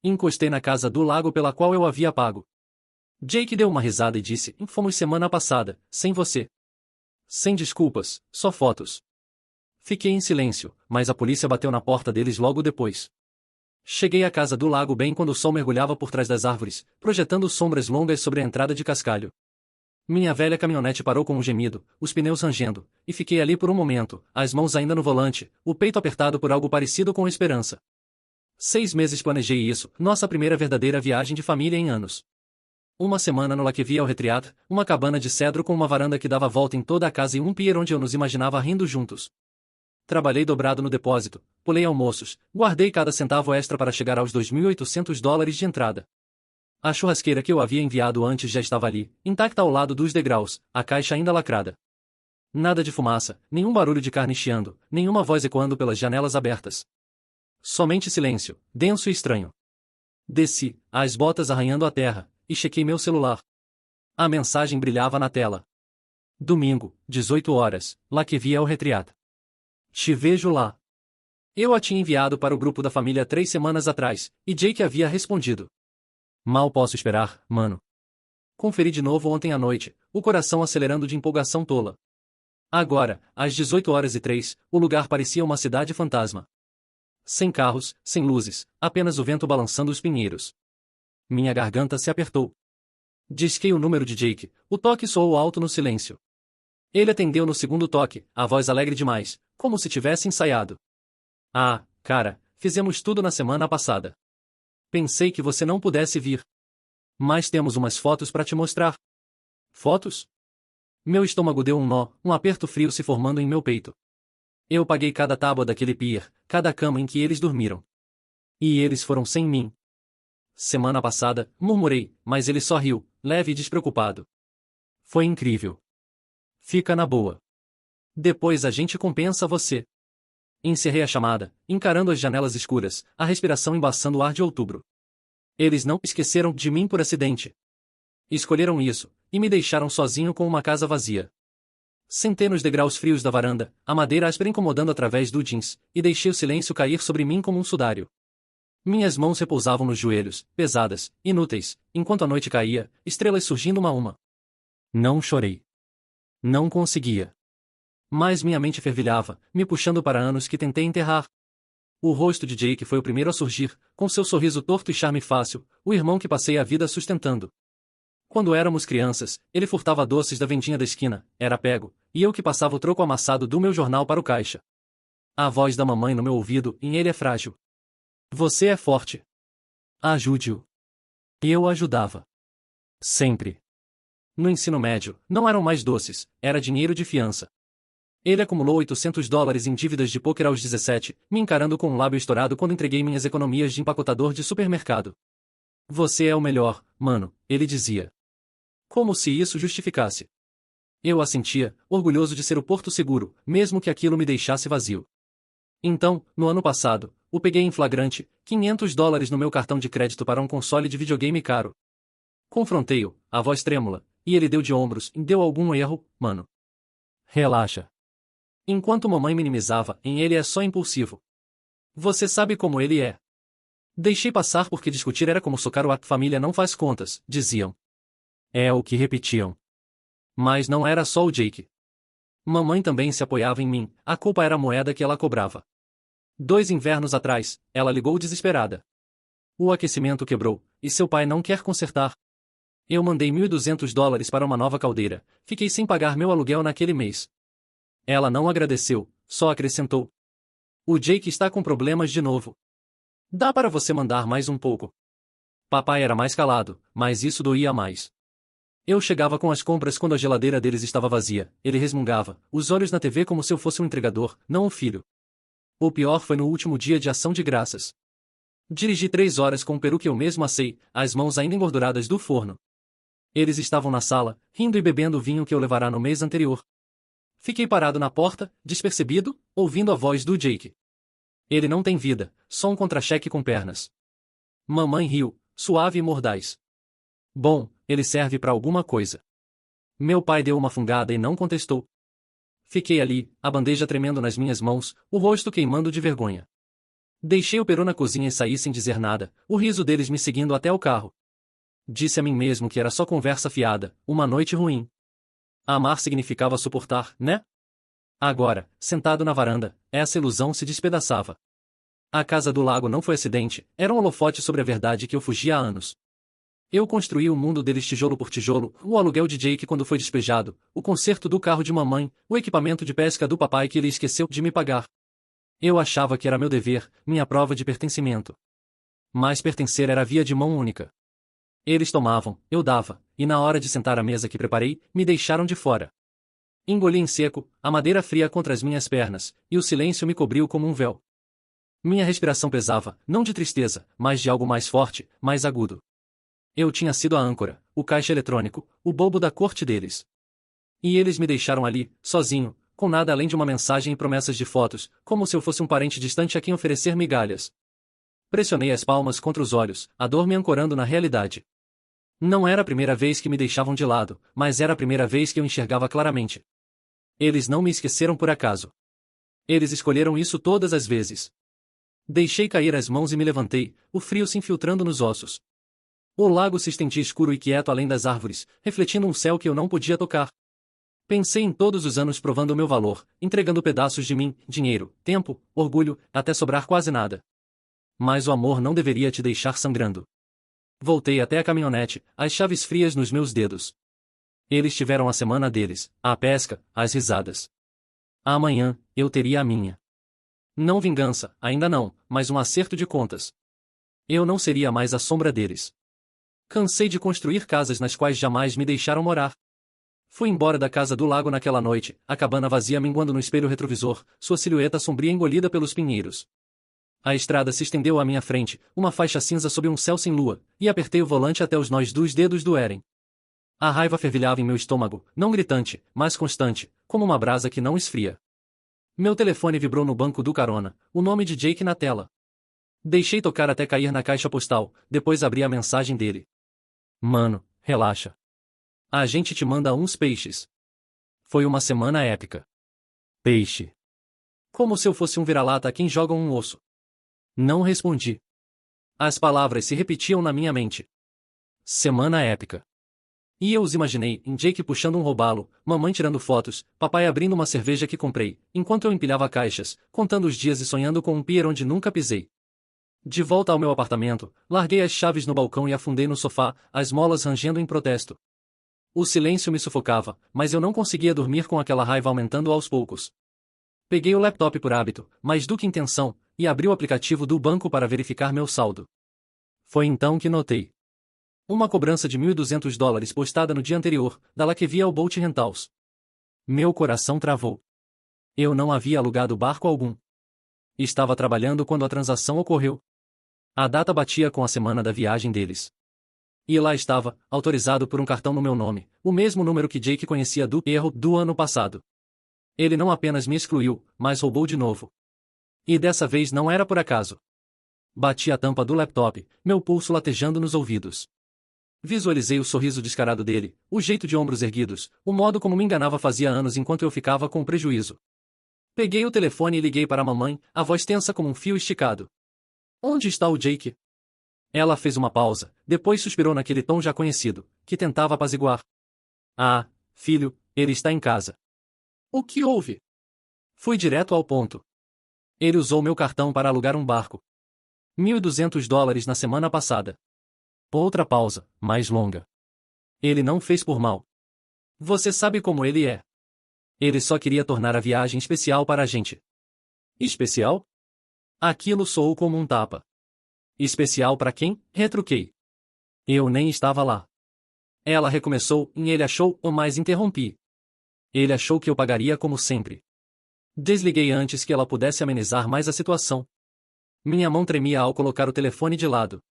Encostei na casa do lago pela qual eu havia pago. Jake deu uma risada e disse: Fomos semana passada, sem você. Sem desculpas, só fotos. Fiquei em silêncio, mas a polícia bateu na porta deles logo depois. Cheguei à casa do lago bem quando o sol mergulhava por trás das árvores, projetando sombras longas sobre a entrada de cascalho. Minha velha caminhonete parou com um gemido, os pneus rangendo, e fiquei ali por um momento, as mãos ainda no volante, o peito apertado por algo parecido com esperança. 6 meses planejei isso, nossa primeira verdadeira viagem de família em anos. Uma semana no Lakeview Retreat, uma cabana de cedro com uma varanda que dava volta em toda a casa e um pier onde eu nos imaginava rindo juntos. Trabalhei dobrado no depósito, pulei almoços, guardei cada centavo extra para chegar aos $2.800 de entrada. A churrasqueira que eu havia enviado antes já estava ali, intacta ao lado dos degraus, a caixa ainda lacrada. Nada de fumaça, nenhum barulho de carne chiando, nenhuma voz ecoando pelas janelas abertas. Somente silêncio, denso e estranho. Desci, as botas arranhando a terra, e chequei meu celular. A mensagem brilhava na tela. Domingo, 18 horas, Lakeview Retreat. Te vejo lá. Eu a tinha enviado para o grupo da família 3 semanas atrás, e Jake havia respondido. Mal posso esperar, mano. Conferi de novo ontem à noite, o coração acelerando de empolgação tola. Agora, às 18h03, o lugar parecia uma cidade fantasma. Sem carros, sem luzes, apenas o vento balançando os pinheiros. Minha garganta se apertou. Disquei o número de Jake, o toque soou alto no silêncio. Ele atendeu no segundo toque, a voz alegre demais, como se tivesse ensaiado. Ah, cara, fizemos tudo na semana passada. Pensei que você não pudesse vir. Mas temos umas fotos para te mostrar. Fotos? Meu estômago deu um nó, um aperto frio se formando em meu peito. Eu paguei cada tábua daquele pier, cada cama em que eles dormiram. E eles foram sem mim. Semana passada, murmurei, mas ele só riu, leve e despreocupado. Foi incrível. Fica na boa. Depois a gente compensa você. Encerrei a chamada, encarando as janelas escuras, a respiração embaçando o ar de outubro. Eles não esqueceram de mim por acidente. Escolheram isso, e me deixaram sozinho com uma casa vazia. Sentei nos degraus frios da varanda, a madeira áspera incomodando através do jeans, e deixei o silêncio cair sobre mim como um sudário. Minhas mãos repousavam nos joelhos, pesadas, inúteis, enquanto a noite caía, estrelas surgindo uma a uma. Não chorei. Não conseguia. Mas minha mente fervilhava, me puxando para anos que tentei enterrar. O rosto de Jake foi o primeiro a surgir, com seu sorriso torto e charme fácil, o irmão que passei a vida sustentando. Quando éramos crianças, ele furtava doces da vendinha da esquina, era pego, e eu que passava o troco amassado do meu jornal para o caixa. A voz da mamãe no meu ouvido, em ele é frágil. Você é forte. Ajude-o. Eu ajudava. Sempre. No ensino médio, não eram mais doces, era dinheiro de fiança. Ele acumulou $800 em dívidas de pôquer aos 17, me encarando com um lábio estourado quando entreguei minhas economias de empacotador de supermercado. Você é o melhor, mano, ele dizia. Como se isso justificasse. Eu assentia, orgulhoso de ser o porto seguro, mesmo que aquilo me deixasse vazio. Então, no ano passado, o peguei em flagrante, $500 no meu cartão de crédito para um console de videogame caro. Confrontei-o, a voz trêmula, e ele deu de ombros, deu algum erro, mano. Relaxa. Enquanto mamãe minimizava, ele é só impulsivo. Você sabe como ele é. Deixei passar porque discutir era como socar o ar. Família não faz contas, diziam. É o que repetiam. Mas não era só o Jake. Mamãe também se apoiava em mim, a culpa era a moeda que ela cobrava. 2 invernos atrás, ela ligou desesperada. O aquecimento quebrou, e seu pai não quer consertar. Eu mandei $1.200 para uma nova caldeira, fiquei sem pagar meu aluguel naquele mês. Ela não agradeceu, só acrescentou. O Jake está com problemas de novo. Dá para você mandar mais um pouco. Papai era mais calado, mas isso doía mais. Eu chegava com as compras quando a geladeira deles estava vazia, ele resmungava, os olhos na TV como se eu fosse um entregador, não um filho. O pior foi no último dia de ação de graças. Dirigi 3 horas com o peru que eu mesmo assei, as mãos ainda engorduradas do forno. Eles estavam na sala, rindo e bebendo o vinho que eu levará no mês anterior. Fiquei parado na porta, despercebido, ouvindo a voz do Jake. Ele não tem vida, só um contra-cheque com pernas. Mamãe riu, suave e mordaz. Bom, ele serve para alguma coisa. Meu pai deu uma fungada e não contestou. Fiquei ali, a bandeja tremendo nas minhas mãos, o rosto queimando de vergonha. Deixei o peru na cozinha e saí sem dizer nada, o riso deles me seguindo até o carro. Disse a mim mesmo que era só conversa fiada, uma noite ruim. Amar significava suportar, né? Agora, sentado na varanda, essa ilusão se despedaçava. A casa do lago não foi acidente, era um holofote sobre a verdade que eu fugia há anos. Eu construí o mundo deles tijolo por tijolo, o aluguel de Jake quando foi despejado, o conserto do carro de mamãe, o equipamento de pesca do papai que ele esqueceu de me pagar. Eu achava que era meu dever, minha prova de pertencimento. Mas pertencer era via de mão única. Eles tomavam, eu dava, e na hora de sentar à mesa que preparei, me deixaram de fora. Engoli em seco, a madeira fria contra as minhas pernas, e o silêncio me cobriu como um véu. Minha respiração pesava, não de tristeza, mas de algo mais forte, mais agudo. Eu tinha sido a âncora, o caixa eletrônico, o bobo da corte deles. E eles me deixaram ali, sozinho, com nada além de uma mensagem e promessas de fotos, como se eu fosse um parente distante a quem oferecer migalhas. Pressionei as palmas contra os olhos, a dor me ancorando na realidade. Não era a primeira vez que me deixavam de lado, mas era a primeira vez que eu enxergava claramente. Eles não me esqueceram por acaso. Eles escolheram isso todas as vezes. Deixei cair as mãos e me levantei, o frio se infiltrando nos ossos. O lago se estendia escuro e quieto além das árvores, refletindo um céu que eu não podia tocar. Pensei em todos os anos provando o meu valor, entregando pedaços de mim, dinheiro, tempo, orgulho, até sobrar quase nada. Mas o amor não deveria te deixar sangrando. Voltei até a caminhonete, as chaves frias nos meus dedos. Eles tiveram a semana deles, a pesca, as risadas. Amanhã, eu teria a minha. Não vingança, ainda não, mas um acerto de contas. Eu não seria mais a sombra deles. Cansei de construir casas nas quais jamais me deixaram morar. Fui embora da casa do lago naquela noite, a cabana vazia minguando no espelho retrovisor, sua silhueta sombria engolida pelos pinheiros. A estrada se estendeu à minha frente, uma faixa cinza sob um céu sem lua, e apertei o volante até os nós dos dedos doerem. A raiva fervilhava em meu estômago, não gritante, mas constante, como uma brasa que não esfria. Meu telefone vibrou no banco do carona, o nome de Jake na tela. Deixei tocar até cair na caixa postal, depois abri a mensagem dele. Mano, relaxa. A gente te manda uns peixes. Foi uma semana épica. Peixe. Como se eu fosse um vira-lata a quem jogam um osso. Não respondi. As palavras se repetiam na minha mente. Semana épica. E eu os imaginei, em Jake puxando um robalo, mamãe tirando fotos, papai abrindo uma cerveja que comprei, enquanto eu empilhava caixas, contando os dias e sonhando com um pier onde nunca pisei. De volta ao meu apartamento, larguei as chaves no balcão e afundei no sofá, as molas rangendo em protesto. O silêncio me sufocava, mas eu não conseguia dormir com aquela raiva aumentando aos poucos. Peguei o laptop por hábito, mais do que intenção, e abri o aplicativo do banco para verificar meu saldo. Foi então que notei uma cobrança de $1.200 postada no dia anterior, da Lakevia ao Boat Rentals. Meu coração travou. Eu não havia alugado barco algum. Estava trabalhando quando a transação ocorreu. A data batia com a semana da viagem deles. E lá estava, autorizado por um cartão no meu nome, o mesmo número que Jake conhecia do erro do ano passado. Ele não apenas me excluiu, mas roubou de novo. E dessa vez não era por acaso. Bati a tampa do laptop, meu pulso latejando nos ouvidos. Visualizei o sorriso descarado dele, o jeito de ombros erguidos, o modo como me enganava fazia anos enquanto eu ficava com prejuízo. Peguei o telefone e liguei para a mamãe, a voz tensa como um fio esticado. Onde está o Jake? Ela fez uma pausa, depois suspirou naquele tom já conhecido, que tentava apaziguar. Ah, filho, ele está em casa. O que houve? Fui direto ao ponto. Ele usou meu cartão para alugar um barco. $1.200 na semana passada. Outra pausa, mais longa. Ele não fez por mal. Você sabe como ele é. Ele só queria tornar a viagem especial para a gente. Especial? Aquilo soou como um tapa. Especial para quem? Retruquei. Eu nem estava lá. Ela recomeçou, e ele achou, mas interrompi. Ele achou que eu pagaria como sempre. Desliguei antes que ela pudesse amenizar mais a situação. Minha mão tremia ao colocar o telefone de lado.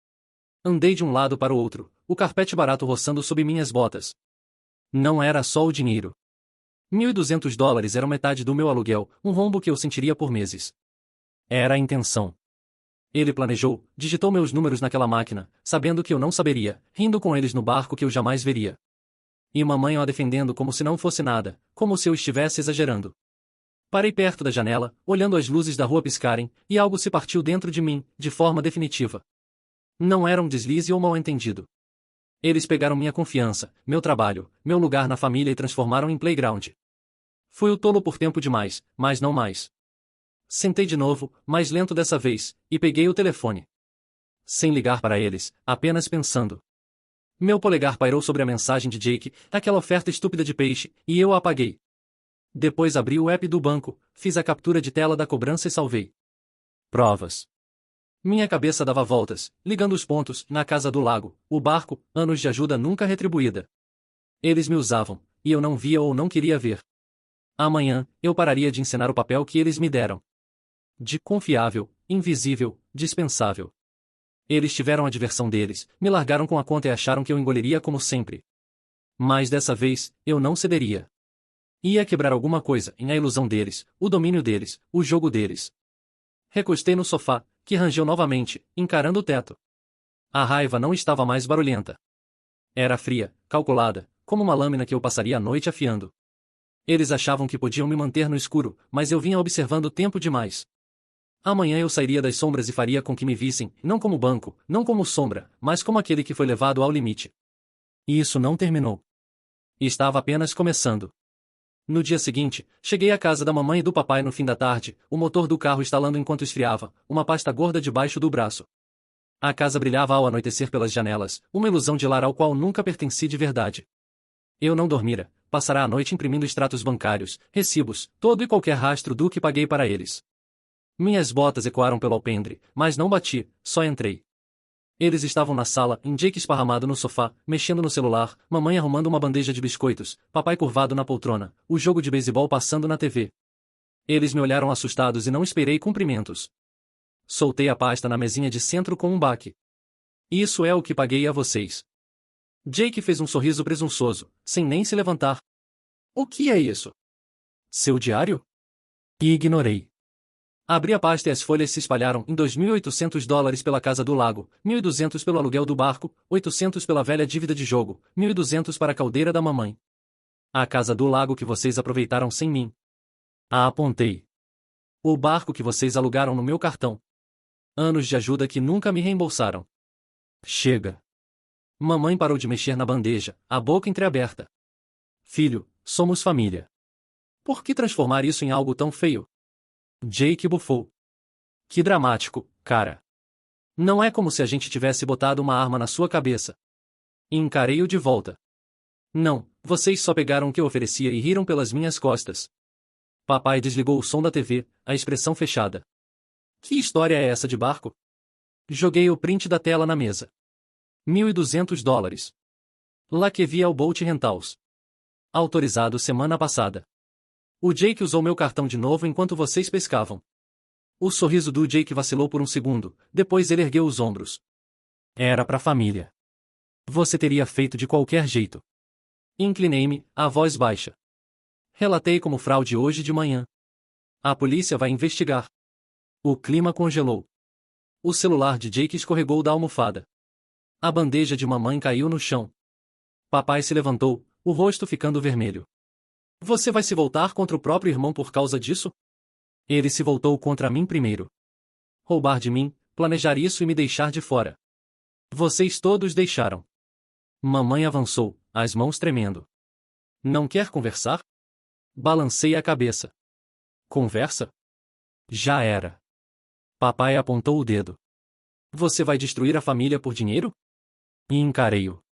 Andei de um lado para o outro, o carpete barato roçando sob minhas botas. Não era só o dinheiro. $1.200 eram metade do meu aluguel, um rombo que eu sentiria por meses. Era a intenção. Ele planejou, digitou meus números naquela máquina, sabendo que eu não saberia, rindo com eles no barco que eu jamais veria. E mamãe a defendendo como se não fosse nada, como se eu estivesse exagerando. Parei perto da janela, olhando as luzes da rua piscarem, e algo se partiu dentro de mim, de forma definitiva. Não era um deslize ou mal-entendido. Eles pegaram minha confiança, meu trabalho, meu lugar na família e transformaram em playground. Fui o tolo por tempo demais, mas não mais. Sentei de novo, mais lento dessa vez, e peguei o telefone. Sem ligar para eles, apenas pensando. Meu polegar pairou sobre a mensagem de Jake, aquela oferta estúpida de peixe, e eu a apaguei. Depois abri o app do banco, fiz a captura de tela da cobrança e salvei. Provas. Minha cabeça dava voltas, ligando os pontos, na casa do lago, o barco, anos de ajuda nunca retribuída. Eles me usavam, e eu não via ou não queria ver. Amanhã, eu pararia de encenar o papel que eles me deram. De confiável, invisível, dispensável. Eles tiveram a diversão deles, me largaram com a conta e acharam que eu engoliria como sempre. Mas dessa vez, eu não cederia. Ia quebrar alguma coisa em a ilusão deles, o domínio deles, o jogo deles. Recostei no sofá, que rangeu novamente, encarando o teto. A raiva não estava mais barulhenta. Era fria, calculada, como uma lâmina que eu passaria a noite afiando. Eles achavam que podiam me manter no escuro, mas eu vinha observando tempo demais. Amanhã eu sairia das sombras e faria com que me vissem, não como banco, não como sombra, mas como aquele que foi levado ao limite. E isso não terminou. Estava apenas começando. No dia seguinte, cheguei à casa da mamãe e do papai no fim da tarde, o motor do carro estalando enquanto esfriava, uma pasta gorda debaixo do braço. A casa brilhava ao anoitecer pelas janelas, uma ilusão de lar ao qual nunca pertenci de verdade. Eu não dormira, passará a noite imprimindo extratos bancários, recibos, todo e qualquer rastro do que paguei para eles. Minhas botas ecoaram pelo alpendre, mas não bati, só entrei. Eles estavam na sala, em Jake esparramado no sofá, mexendo no celular, mamãe arrumando uma bandeja de biscoitos, papai curvado na poltrona, o jogo de beisebol passando na TV. Eles me olharam assustados e não esperei cumprimentos. Soltei a pasta na mesinha de centro com um baque. Isso é o que paguei a vocês. Jake fez um sorriso presunçoso, sem nem se levantar. O que é isso? Seu diário? E ignorei. Abri a pasta e as folhas se espalharam em $2.800 pela casa do lago, 1.200 pelo aluguel do barco, 800 pela velha dívida de jogo, 1.200 para a caldeira da mamãe. A casa do lago que vocês aproveitaram sem mim. A apontei. O barco que vocês alugaram no meu cartão. Anos de ajuda que nunca me reembolsaram. Chega. Mamãe parou de mexer na bandeja, a boca entreaberta. Filho, somos família. Por que transformar isso em algo tão feio? Jake bufou. Que dramático, cara. Não é como se a gente tivesse botado uma arma na sua cabeça. Encarei-o de volta. Não, vocês só pegaram o que eu oferecia e riram pelas minhas costas. Papai desligou o som da TV, a expressão fechada. Que história é essa de barco? Joguei o print da tela na mesa. $1.200. Lá que via o Boat Rentals. Autorizado semana passada. O Jake usou meu cartão de novo enquanto vocês pescavam. O sorriso do Jake vacilou por um segundo, depois ele ergueu os ombros. Era pra família. Você teria feito de qualquer jeito. Inclinei-me, a voz baixa. Relatei como fraude hoje de manhã. A polícia vai investigar. O clima congelou. O celular de Jake escorregou da almofada. A bandeja de mamãe caiu no chão. Papai se levantou, o rosto ficando vermelho. Você vai se voltar contra o próprio irmão por causa disso? Ele se voltou contra mim primeiro. Roubar de mim, planejar isso e me deixar de fora. Vocês todos deixaram. Mamãe avançou, as mãos tremendo. Não quer conversar? Balancei a cabeça. Conversa? Já era. Papai apontou o dedo. Você vai destruir a família por dinheiro? E encarei-o.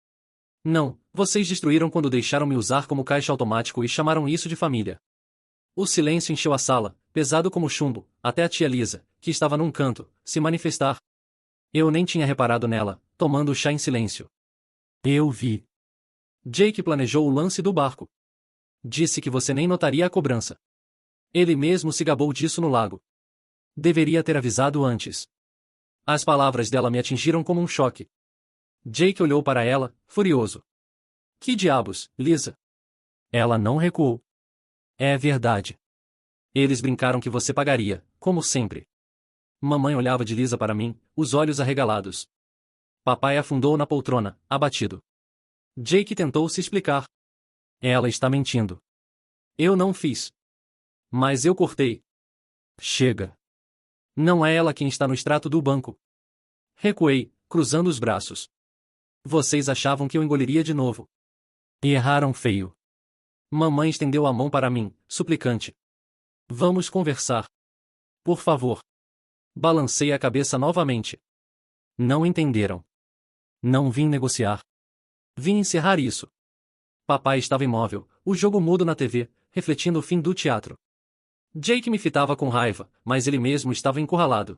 Não, vocês destruíram quando deixaram-me usar como caixa automático e chamaram isso de família. O silêncio encheu a sala, pesado como chumbo, até a tia Lisa, que estava num canto, se manifestar. Eu nem tinha reparado nela, tomando o chá em silêncio. Eu vi. Jake planejou o lance do barco. Disse que você nem notaria a cobrança. Ele mesmo se gabou disso no lago. Deveria ter avisado antes. As palavras dela me atingiram como um choque. Jake olhou para ela, furioso. Que diabos, Lisa? Ela não recuou. É verdade. Eles brincaram que você pagaria, como sempre. Mamãe olhava de Lisa para mim, os olhos arregalados. Papai afundou na poltrona, abatido. Jake tentou se explicar. Ela está mentindo. Eu não fiz. Mas eu cortei. Chega. Não é ela quem está no extrato do banco. Recuei, cruzando os braços. Vocês achavam que eu engoliria de novo. E erraram feio. Mamãe estendeu a mão para mim, suplicante. Vamos conversar. Por favor. Balancei a cabeça novamente. Não entenderam. Não vim negociar. Vim encerrar isso. Papai estava imóvel, o jogo mudo na TV, refletindo o fim do teatro. Jake me fitava com raiva, mas ele mesmo estava encurralado.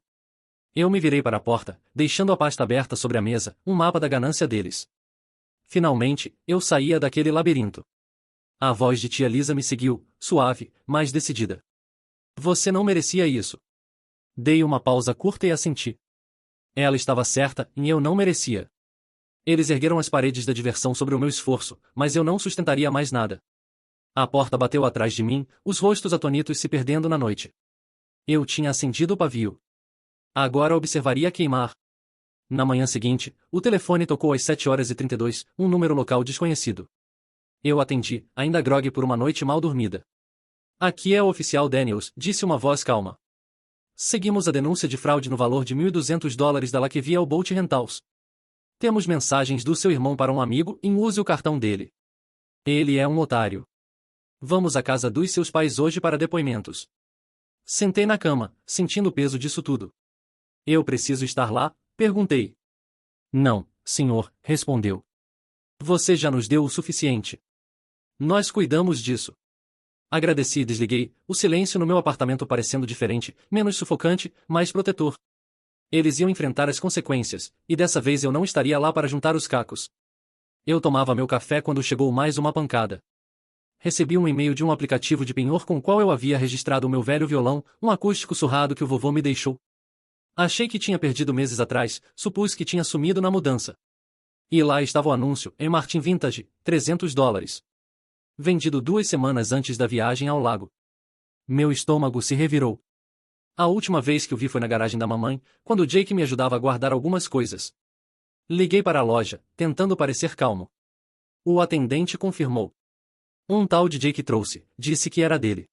Eu me virei para a porta, deixando a pasta aberta sobre a mesa, um mapa da ganância deles. Finalmente, eu saía daquele labirinto. A voz de tia Lisa me seguiu, suave, mas decidida. Você não merecia isso. Dei uma pausa curta e assenti. Ela estava certa, e eu não merecia. Eles ergueram as paredes da diversão sobre o meu esforço, mas eu não sustentaria mais nada. A porta bateu atrás de mim, os rostos atônitos se perdendo na noite. Eu tinha acendido o pavio. Agora observaria queimar. Na manhã seguinte, o telefone tocou às 7h32, um número local desconhecido. Eu atendi, ainda grogue por uma noite mal dormida. Aqui é o oficial Daniels, disse uma voz calma. Seguimos a denúncia de fraude no valor de $1.200 da Lakevia Boat Rentals. Temos mensagens do seu irmão para um amigo e use o cartão dele. Ele é um otário. Vamos à casa dos seus pais hoje para depoimentos. Sentei na cama, sentindo o peso disso tudo. Eu preciso estar lá? Perguntei. Não, senhor, respondeu. Você já nos deu o suficiente. Nós cuidamos disso. Agradeci e desliguei, o silêncio no meu apartamento parecendo diferente, menos sufocante, mais protetor. Eles iam enfrentar as consequências, e dessa vez eu não estaria lá para juntar os cacos. Eu tomava meu café quando chegou mais uma pancada. Recebi um e-mail de um aplicativo de penhor com o qual eu havia registrado o meu velho violão, um acústico surrado que o vovô me deixou. Achei que tinha perdido meses atrás, supus que tinha sumido na mudança. E lá estava o anúncio, em Martin Vintage, $300. Vendido 2 semanas antes da viagem ao lago. Meu estômago se revirou. A última vez que o vi foi na garagem da mamãe, quando Jake me ajudava a guardar algumas coisas. Liguei para a loja, tentando parecer calmo. O atendente confirmou. Um tal de Jake trouxe, disse que era dele.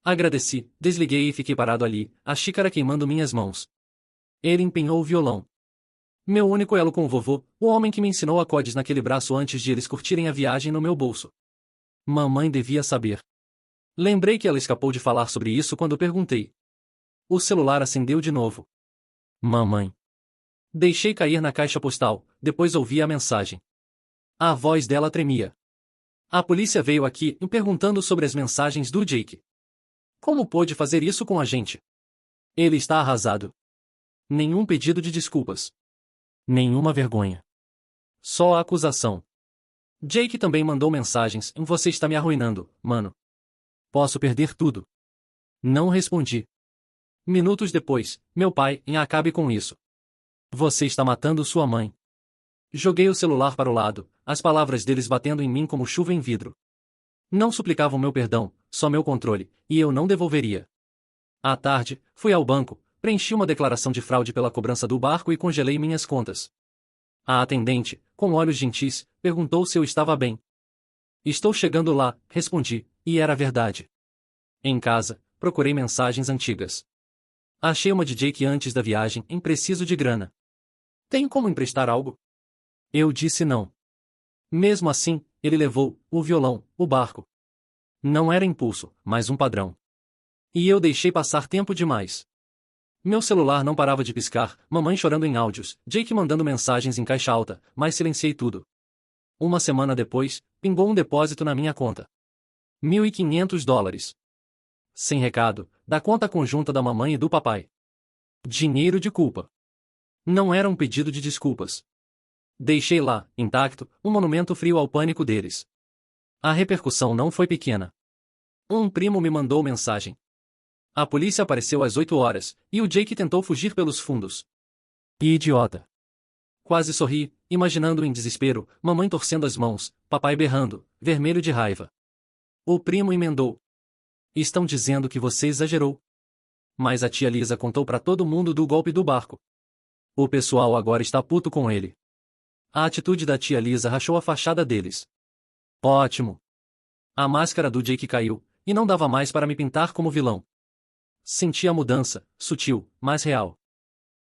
Agradeci, desliguei e fiquei parado ali, a xícara queimando minhas mãos. Ele empenhou o violão. Meu único elo com o vovô, o homem que me ensinou acordes naquele braço antes de eles curtirem a viagem no meu bolso. Mamãe devia saber. Lembrei que ela escapou de falar sobre isso quando perguntei. O celular acendeu de novo. Mamãe. Deixei cair na caixa postal, depois ouvi a mensagem. A voz dela tremia. A polícia veio aqui me perguntando sobre as mensagens do Jake. Como pôde fazer isso com a gente? Ele está arrasado. Nenhum pedido de desculpas. Nenhuma vergonha. Só a acusação. Jake também mandou mensagens. Você está me arruinando, mano. Posso perder tudo. Não respondi. Minutos depois, meu pai, acabe com isso. Você está matando sua mãe. Joguei o celular para o lado, as palavras deles batendo em mim como chuva em vidro. Não suplicavam meu perdão, só meu controle, e eu não devolveria. À tarde, fui ao banco, preenchi uma declaração de fraude pela cobrança do barco e congelei minhas contas. A atendente, com olhos gentis, perguntou se eu estava bem. Estou chegando lá, respondi, e era verdade. Em casa, procurei mensagens antigas. Achei uma de Jake antes da viagem, preciso de grana. Tem como emprestar algo? Eu disse não. Mesmo assim, ele levou o violão, o barco. Não era impulso, mas um padrão. E eu deixei passar tempo demais. Meu celular não parava de piscar, mamãe chorando em áudios, Jake mandando mensagens em caixa alta, mas silenciei tudo. Uma semana depois, pingou um depósito na minha conta. $1.500. Sem recado, da conta conjunta da mamãe e do papai. Dinheiro de culpa. Não era um pedido de desculpas. Deixei lá, intacto, um monumento frio ao pânico deles. A repercussão não foi pequena. Um primo me mandou mensagem. A polícia apareceu às 8 horas, e o Jake tentou fugir pelos fundos. Idiota. Quase sorri, imaginando em desespero, mamãe torcendo as mãos, papai berrando, vermelho de raiva. O primo emendou. Estão dizendo que você exagerou. Mas a tia Lisa contou para todo mundo do golpe do barco. O pessoal agora está puto com ele. A atitude da tia Lisa rachou a fachada deles. Ótimo. A máscara do Jake caiu, e não dava mais para me pintar como vilão. Senti a mudança, sutil, mas real.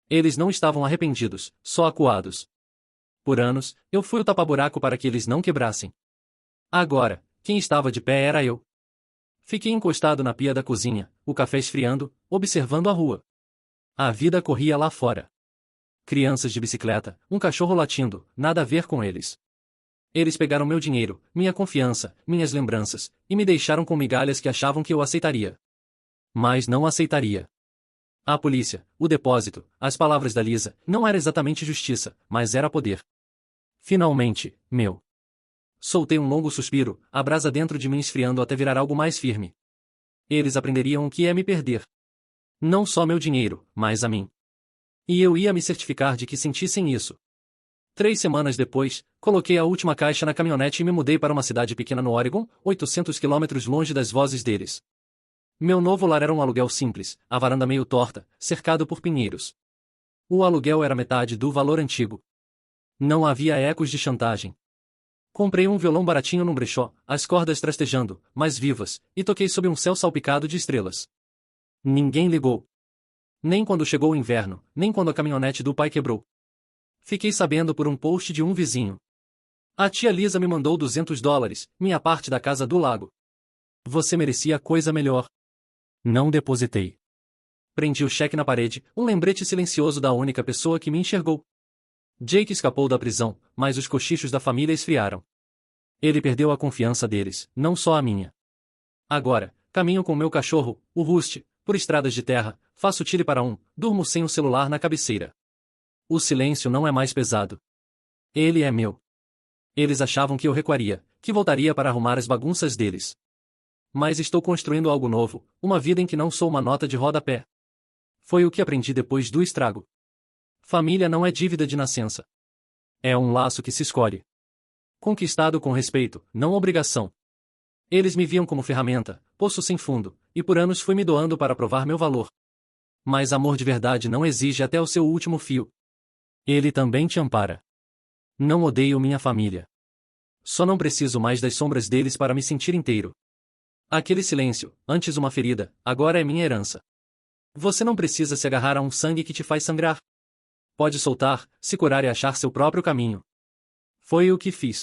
Eles não estavam arrependidos, só acuados. Por anos, eu fui o tapa-buraco para que eles não quebrassem. Agora, quem estava de pé era eu. Fiquei encostado na pia da cozinha, o café esfriando, observando a rua. A vida corria lá fora. Crianças de bicicleta, um cachorro latindo, nada a ver com eles. Eles pegaram meu dinheiro, minha confiança, minhas lembranças, e me deixaram com migalhas que achavam que eu aceitaria. Mas não aceitaria. A polícia, o depósito, as palavras da Lisa, não era exatamente justiça, mas era poder. Finalmente, meu. Soltei um longo suspiro, a brasa dentro de mim esfriando até virar algo mais firme. Eles aprenderiam o que é me perder. Não só meu dinheiro, mas a mim. E eu ia me certificar de que sentissem isso. 3 semanas depois, coloquei a última caixa na caminhonete e me mudei para uma cidade pequena no Oregon, 800 quilômetros longe das vozes deles. Meu novo lar era um aluguel simples, a varanda meio torta, cercado por pinheiros. O aluguel era metade do valor antigo. Não havia ecos de chantagem. Comprei um violão baratinho num brechó, as cordas trastejando, mas vivas, e toquei sob um céu salpicado de estrelas. Ninguém ligou. Nem quando chegou o inverno, nem quando a caminhonete do pai quebrou. Fiquei sabendo por um post de um vizinho. A tia Lisa me mandou $200, minha parte da casa do lago. Você merecia coisa melhor. Não depositei. Prendi o cheque na parede, um lembrete silencioso da única pessoa que me enxergou. Jake escapou da prisão, mas os cochichos da família esfriaram. Ele perdeu a confiança deles, não só a minha. Agora, caminho com meu cachorro, o Rusty, por estradas de terra, faço tile para um, durmo sem o celular na cabeceira. O silêncio não é mais pesado. Ele é meu. Eles achavam que eu recuaria, que voltaria para arrumar as bagunças deles. Mas estou construindo algo novo, uma vida em que não sou uma nota de rodapé. Foi o que aprendi depois do estrago. Família não é dívida de nascença. É um laço que se escolhe. Conquistado com respeito, não obrigação. Eles me viam como ferramenta, poço sem fundo, e por anos fui me doando para provar meu valor. Mas amor de verdade não exige até o seu último fio. Ele também te ampara. Não odeio minha família. Só não preciso mais das sombras deles para me sentir inteiro. Aquele silêncio, antes uma ferida, agora é minha herança. Você não precisa se agarrar a um sangue que te faz sangrar. Pode soltar, se curar e achar seu próprio caminho. Foi o que fiz.